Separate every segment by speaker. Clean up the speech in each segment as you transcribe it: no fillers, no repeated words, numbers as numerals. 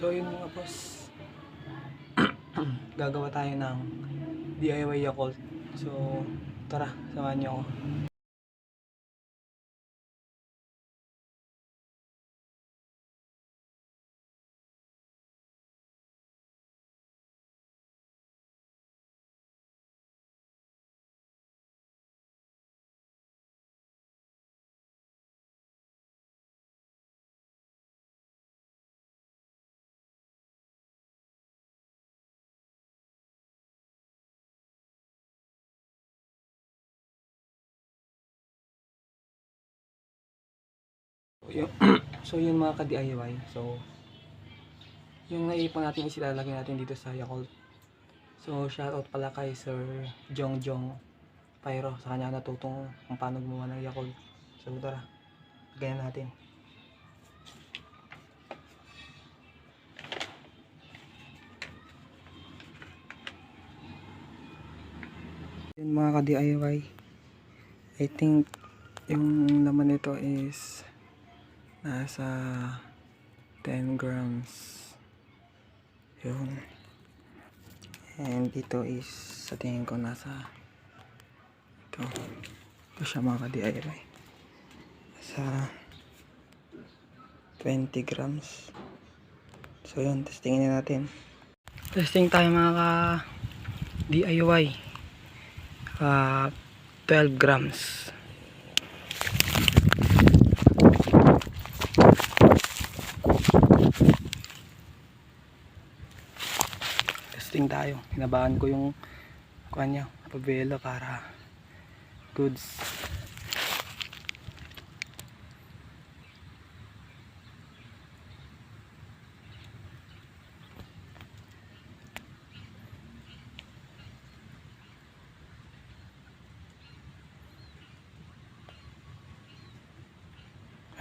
Speaker 1: So yun mga boss, gagawa tayo ng DIY Yakult. So tara, samahan niyo ako. So yun mga ka-DIY. So yung naipon natin is ilalagay natin dito sa Yakult. So shoutout pala kay Sir Jongjong Pyro, sa kanya natutong kung paano gumawa ng Yakult. So tara, lagayan natin. Yun mga ka-DIY, I think yung laman nito is nasa 10 grams yun, and ito is sa tingin ko nasa ito siya mga ka-DIY, sa 20 grams. So yun, testingin natin. Testing tayo mga ka-DIY. 12 grams. Testing tayo. Hinabahan ko yung kanya, pabelo para goods.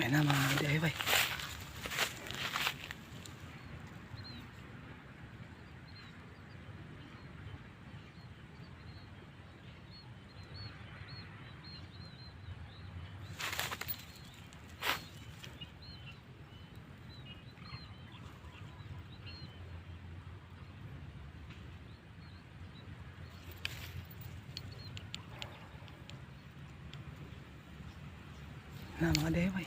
Speaker 1: Ayun na mga DIY. Na mga DIY.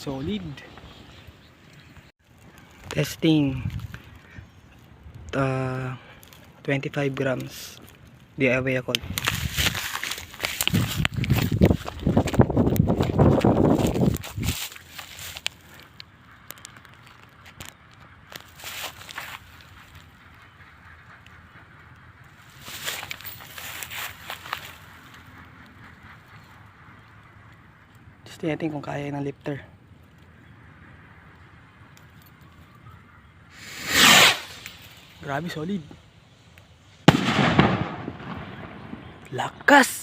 Speaker 1: Solid. Testing. 25 grams DIY Yakult. Testing natin kung kaya ng lifter. Grabe, solid. Lakas!